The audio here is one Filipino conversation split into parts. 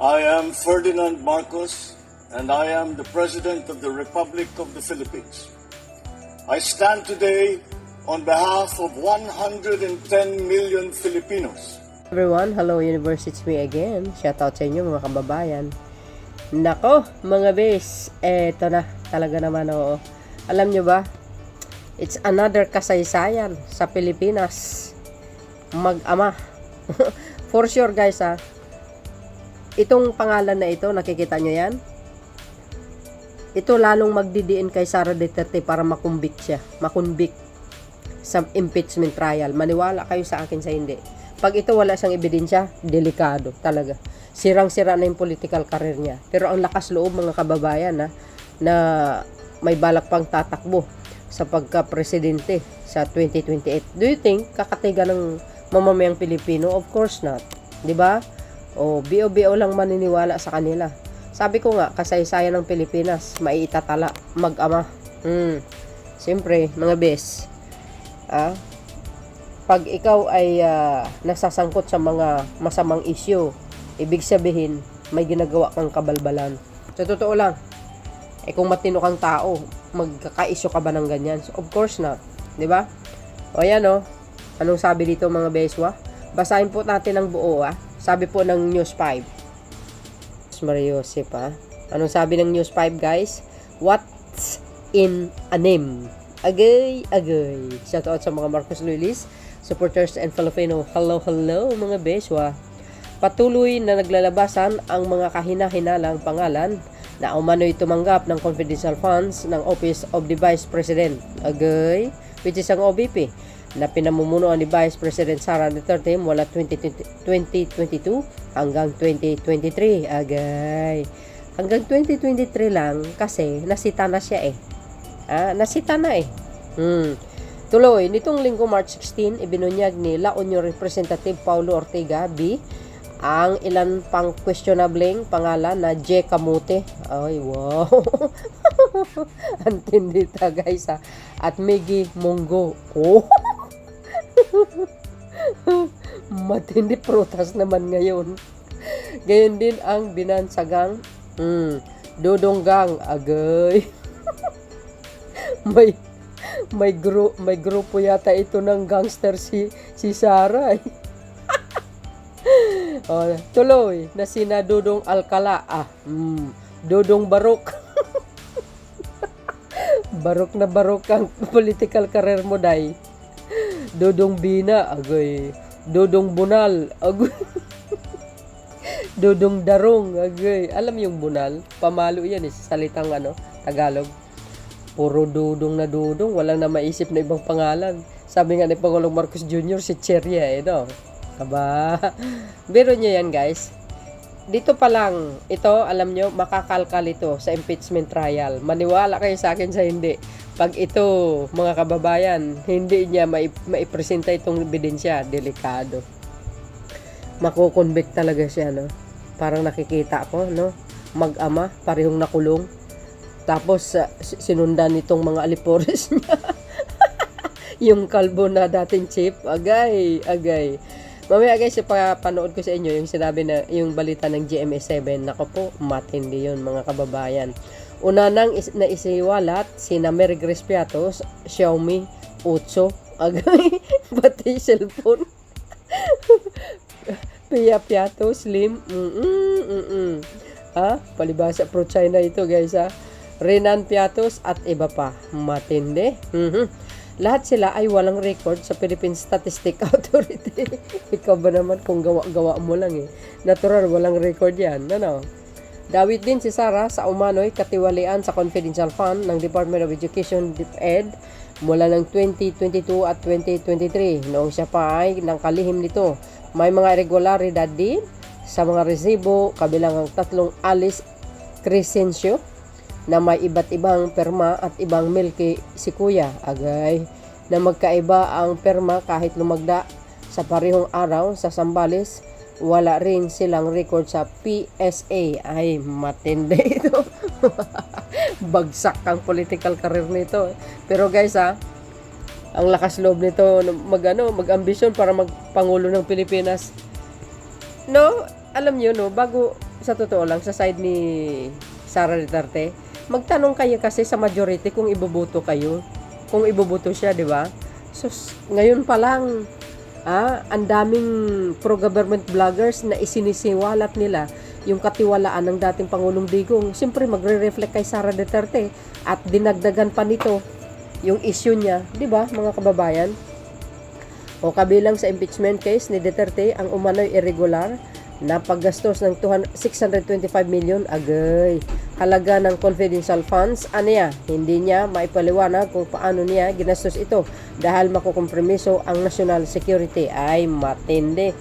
I am Ferdinand Marcos, and I am the President of the Republic of the Philippines. I stand today on behalf of 110 million Filipinos. Everyone, hello universe, it's me again. Shoutout sa inyo mga kababayan. Nako, mga bes, eto na, talaga naman oo. Alam nyo ba, it's another kasaysayan sa Pilipinas. Mag-ama. For sure guys ha, itong pangalan na ito, nakikita nyo yan? Ito lalong magdidiin kay Sara Duterte para makumbik siya. Makunbik sa impeachment trial. Maniwala kayo sa akin sa hindi. Pag ito wala siyang ebidensya, delikado talaga. Sirang-sira na yung political career niya. Pero ang lakas loob mga kababayan na may balak pang tatakbo sa pagka-presidente sa 2028. Do you think kakatiga ng mamamayang Pilipino? Of course not. 'Di ba? O bio-bio lang maniniwala sa kanila. Sabi ko nga, kasaysayan ng Pilipinas, maiitatala, mag-ama. Siyempre, mga bes, pag ikaw ay nasasangkot sa mga masamang issue, ibig sabihin, may ginagawa kang kabalbalan. Sa totoo lang, kung matino kang tao, magkaka-issue ka ba ng ganyan? So, of course not. 'Di ba? O yan o, anong sabi dito mga beswa? Basahin po natin ang buo Sabi po ng News 5. Mariosep Anong sabi ng News 5 guys? What's in a name? Agay, agay. Shout out sa mga Marcos Loyalists, supporters and Filipino. Hello, hello mga beswa. Patuloy na naglalabasan ang mga kahina-hinalang pangalan na umano'y tumanggap ng confidential funds ng Office of the Vice President. Agay, which is ang OVP na pinamumunuan ni Vice President Sara Duterte mula 2022 hanggang 2023. Agay. Hanggang 2023 lang kasi nasita na siya nasita na Tuloy, nitong linggo March 16, ibinunyag ni La Union Representative Paulo Ortega B ang ilan pang questionableng pangalan na J. Camote. Ay, wow. Antindita guys At Miggy Monggo. Oh. Matindi prutas naman ngayon. Gayon din ang binansagang Dodonggang. Agay. may grupo yata ito ng gangster si Sara. Tuloy na sina Dodong Alcala. Dodong Barok. Barok na barok ang political career mo day. Dodong Bina, agay. Dodong Bunal, agay. Dodong Darong, agay. Alam yung Bunal? Pamalo yan sa salitang Tagalog. Puro dodong na dodong, walang na maisip na ibang pangalan. Sabi nga ni Pangulong Marcos Jr., si Cheria, no? Aba, biro nyo yan, guys. Dito pa lang, ito, alam nyo, makakalkal ito sa impeachment trial. Maniwala kayo sa akin sa hindi. Pag ito, mga kababayan, hindi niya maipresenta itong ebidensya, delikado. Makukonvict talaga siya, no? Parang nakikita ko, no? Mag-ama, parehong nakulong. Tapos, sinundan itong mga alipores niya. Yung kalbo na dating chief, agay, agay. Mamaya guys, panood ko sa inyo yung sinabi na, yung balita ng GMA7. Nako po, matindi yun, mga kababayan. Una nang naisiwalat sina Mary Grace Piatos, Xiaomi 8, agay, pati cellphone. Pia Piatos, Slim, palibasa pro China ito guys Renan Piatos at iba pa. Matindi. Lahat sila ay walang record sa Philippine Statistic Authority. Ikaw ba naman kung gawa mo lang Natural, walang record yan. Ano? Dawit din si Sara sa umano'y katiwalian sa confidential fund ng Department of Education DepEd mula ng 2022 at 2023. Noong siya pa ay ng kalihim nito, may mga irregularidad din sa mga resibo kabilang ang 3 Alice Crescencio na may iba't ibang perma at ibang milky si Kuya. Agay, na magkaiba ang perma kahit lumagda sa parehong araw sa Sambales. Wala rin silang record sa PSA. Ay, matindi ito. Bagsak ang political career nito. Pero guys ang lakas loob nito mag-ambisyon para magpangulo ng Pilipinas. No, alam niyo no, bago sa totoo lang, sa side ni Sara Duterte, magtanong kayo kasi sa majority kung iboboto kayo. Kung iboboto siya, di ba? So, ngayon pa lang, ang daming pro-government vloggers na isinisiwalat nila yung katiwalaan ng dating Pangulong Digong. Siyempre, magre-reflect kay Sara Duterte at dinagdagan pa nito yung issue niya, di ba, mga kababayan? O kabilang sa impeachment case ni Duterte, ang umano'y irregular na paggastos ng 625 million agay. Halaga ng confidential funds, hindi niya maipaliwanag kung paano niya ginastos ito dahil makukompromiso ang national security. Ay, matindi.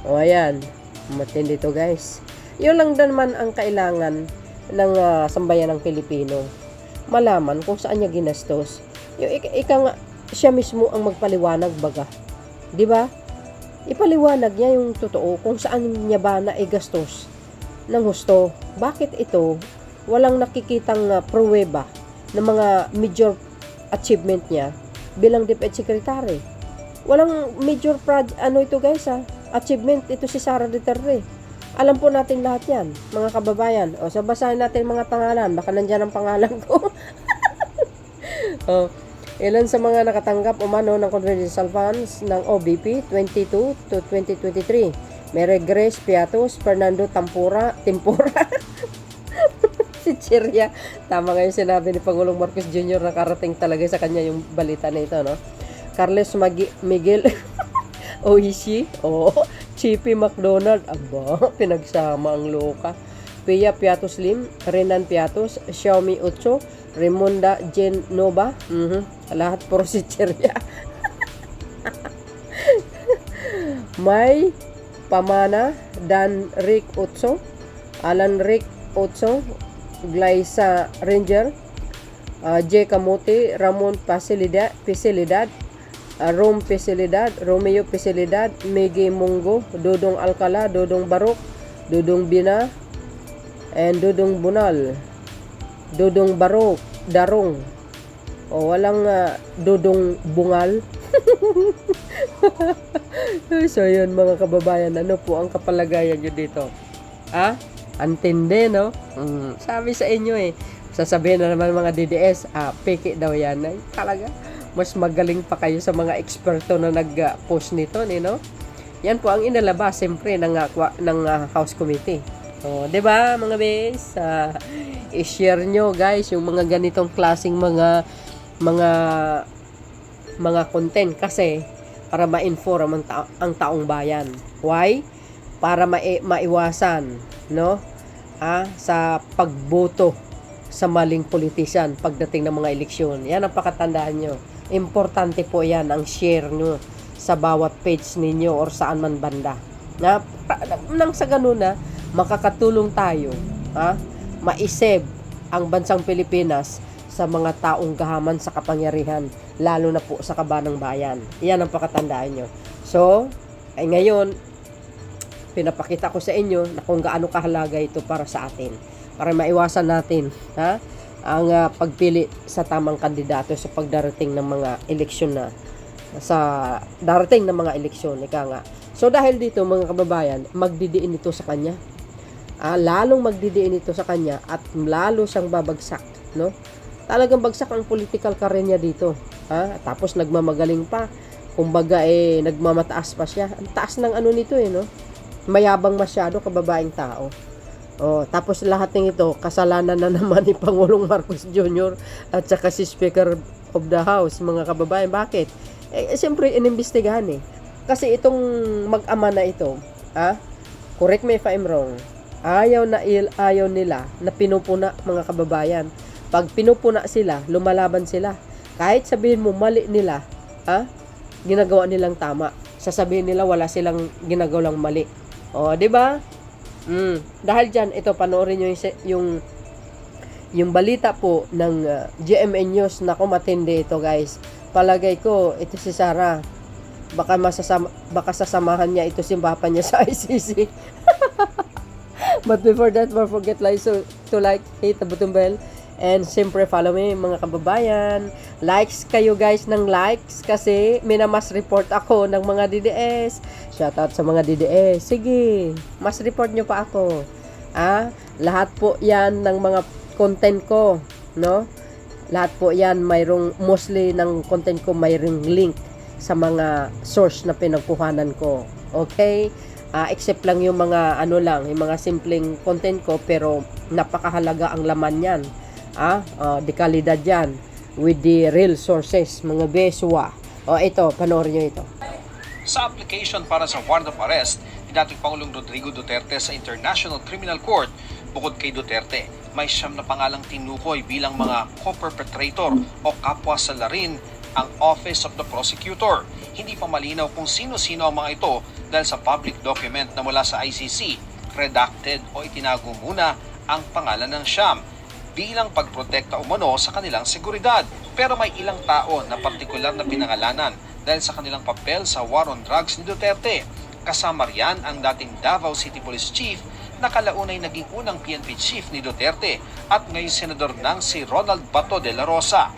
Ayan. Matindi to, guys. Yun lang naman ang kailangan ng sambayan ng Pilipino. Malaman kung saan niya ginastos. Yung siya mismo ang magpaliwanag baga. 'Di ba? Ipaliwanag niya yung totoo kung saan niya ba naigastos ng husto. Bakit ito walang nakikitang pruweba ng mga major achievement niya bilang DepEd Secretary? Walang major ito guys achievement ito si Sara Duterte. Alam po natin lahat yan, mga kababayan. O, so basahin natin mga pangalan. Baka nandyan ang pangalan ko. Ilan sa mga nakatanggap umano ng confidential funds ng OBP 22 to 2023. Mary Grace Piatos, Fernando Tempura, si Chiria. Tama nga yung sinabi ni Pangulong Marcos Jr. na karating talaga sa kanya yung balita na ito, no? Carles Miguel Oishi, Chippy McDonald, pinagsama ang loka. Pia Piatos Lim, Renan Piatos, Xiaomi Ocho, Raimonda Genova, lahat puro si Chiria. May Pamana, Dan Rick Otso, Alan Rick Otso, Glyza Ranger, J. Camote, Ramon Pasilidad, Rom Pesilidad, Romeo Pesilidad, Megi Mungo, Dodong Alcala, Dodong Barok, Dodong Bina, and Dodong Bunal, Dodong Barok, Darong. Walang Dodong Bungal. So yun mga kababayan, ano po ang kapalagayan nyo dito? Antindi, no? Sabi sa inyo sasabihin na naman mga DDS, peke daw yan. Ay, talaga, mas magaling pa kayo sa mga eksperto na nag-post nito, no? Yan po ang inalabas, siyempre, ng House Committee. 'Di ba, mga bes? I-share nyo, guys, yung mga ganitong klaseng mga content kasi para ma-inform ang taong bayan. Why? Para maiwasan, no? Sa pagboto sa maling politician pagdating ng mga eleksyon. Yan ang pakatandaan nyo. Importante po yan ang share nyo sa bawat page ninyo or saan man banda. Nang sa ganun makakatulong tayo maisave ang bansang Pilipinas sa mga taong gahaman sa kapangyarihan, lalo na po sa kabanang bayan. Yan ang pakatandaan nyo. So, ngayon, pinapakita ko sa inyo na kung gaano kahalaga ito para sa atin. Para maiwasan natin ang pagpili sa tamang kandidato sa pagdarating ng mga eleksyon So dahil dito mga kababayan, magdidiin ito sa kanya. Lalong magdidiin ito sa kanya at lalo siyang babagsak, no? Talagang bagsak ang political career niya dito. Tapos nagmamagaling pa. Kumbaga nagmamataas pa siya. Ang taas ng nito no? Mayabang masyado, kababaeng tao. Tapos lahat ng ito, kasalanan na naman ni Pangulong Marcos Jr. at saka si Speaker of the House, mga kababayan. Bakit? Siyempre, inimbestigahan Kasi itong mag-ama na ito, correct me if I'm wrong, ayaw nila na pinupuna, mga kababayan. Pag pinupuna sila, lumalaban sila. Kahit sabihin mo mali nila, ginagawa nilang tama. Sasabihin nila wala silang ginagawang mali. 'Di ba? Dahil dyan, ito, panoorin nyo yung balita po ng GMA News. Naku, matindi ito, guys. Palagay ko, ito si Sara. Baka sasamahan niya ito si papa niya sa ICC. But before that, don't forget to like, hit the button bell, And siyempre, follow me mga kababayan. Likes kayo guys ng likes kasi minamas report ako ng mga DDS. Shoutout sa mga DDS. Sige, mas report nyo pa ako. Lahat po yan ng mga content ko, no? Lahat po yan, mostly ng content ko mayroong link sa mga source na pinagkuhanan ko. Okay? Except lang yung mga yung mga simpleng content ko, pero napakahalaga ang laman yan. De kalidad yan with the real sources, mga beswa. Ito, panoorin nyo ito. Sa application para sa warrant of arrest ni dating Pangulong Rodrigo Duterte sa International Criminal Court, bukod kay Duterte, may 9 na pangalang tinukoy bilang mga co-perpetrator o kapwa sa larin ang Office of the Prosecutor. Hindi pa malinaw kung sino-sino ang mga ito dahil sa public document na mula sa ICC, redacted o itinago muna ang pangalan ng siyam bilang pagprotekta umano sa kanilang seguridad. Pero may ilang tao na partikular na pinangalanan dahil sa kanilang papel sa war on drugs ni Duterte. Kasama riyan ang dating Davao City Police Chief na kalaunay naging unang PNP Chief ni Duterte at ngayon senador ng si Ronald Bato de la Rosa.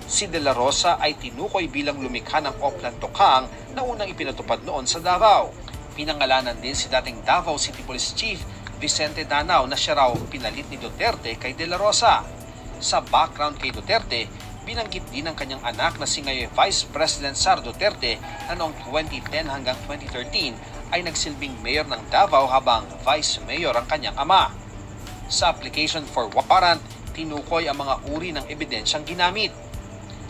Si de la Rosa ay tinukoy bilang lumikha ng Oplan Tokang na unang ipinatupad noon sa Davao. Pinangalanan din si dating Davao City Police Chief Vicente Danao na siya raw pinalit ni Duterte kay de la Rosa. Sa background kay Duterte, binanggit din ang kanyang anak na si ngayon Vice President Sara Duterte na noong 2010 hanggang 2013 ay nagsilbing mayor ng Davao habang vice mayor ang kanyang ama. Sa application for warrant, tinukoy ang mga uri ng ebidensyang ginamit.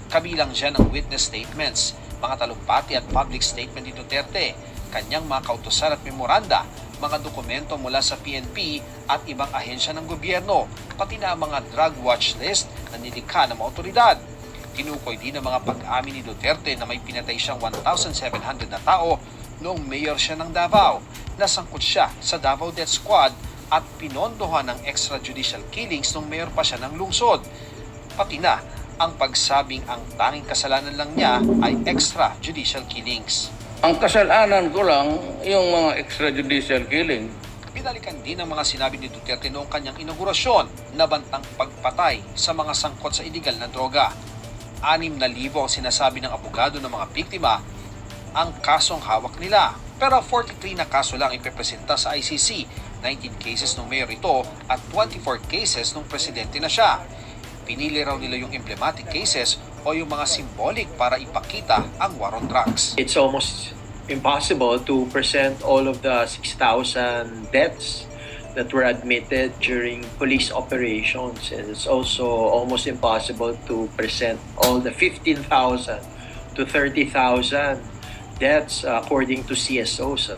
Kabilang dyan ang witness statements, mga talumpati at public statement ni Duterte, kanyang mga kautusan at memoranda, mga dokumento mula sa PNP at ibang ahensya ng gobyerno, pati na ang mga drug watch list na nilikha ng mga otoridad. Tinukoy din ang mga pag-amin ni Duterte na may pinatay siyang 1,700 na tao noong mayor siya ng Davao. Nasangkot siya sa Davao Death Squad at pinondohan ng extrajudicial killings nung mayor pa siya ng lungsod. Pati na ang pagsabing ang tanging kasalanan lang niya ay extrajudicial killings. Ang kasalanan ko lang yung mga extrajudicial killing. Pinalikan din ang mga sinabi ni Duterte noong kanyang inaugurasyon na bantang pagpatay sa mga sangkot sa iligal na droga. 6,000 ang sinasabi ng abogado ng mga biktima ang kasong hawak nila. Pero 43 na kaso lang ipepresenta sa ICC, 19 cases ng mayor ito at 24 cases ng presidente na siya. Pinili raw nila yung emblematic cases o yung mga symbolic para ipakita ang war on drugs. It's almost impossible to present all of the 6,000 deaths that were admitted during police operations. And it's also almost impossible to present all the 15,000 to 30,000 deaths according to CSOs.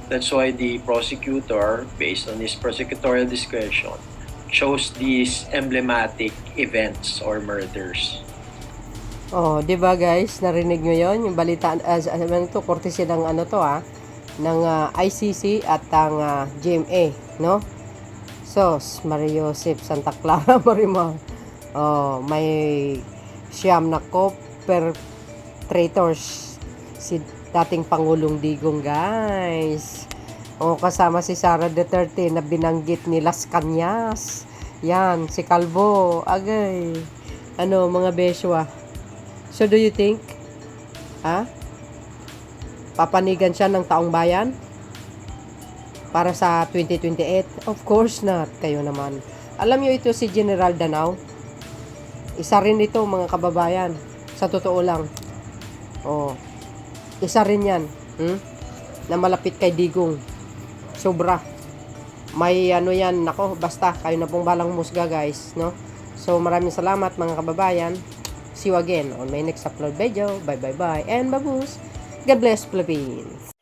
That's why the prosecutor, based on his prosecutorial discretion, chose these emblematic events or murders. Di ba guys, narinig nyo yon yung balita ito, courtesy ng ng ICC at ang GMA, no? So, Mario Joseph Santa Clara Marimar. May siyam na co-perpetrators si dating Pangulong Digong, guys. Kasama si Sara Duterte na binanggit ni Las Cañas. Yan, si Calvo. Agay. Mga beswa. So, do you think, papanigan siya ng taong bayan para sa 2028? Of course not. Kayo naman. Alam nyo ito si General Danao? Isa rin ito, mga kababayan. Sa totoo lang. Isa rin yan. Na malapit kay Digong. Sobra. May yan, basta kayo na pong balang musga, guys, no? So, maraming salamat mga kababayan. See you again on my next upload video. Bye, and babush. God bless Philippines.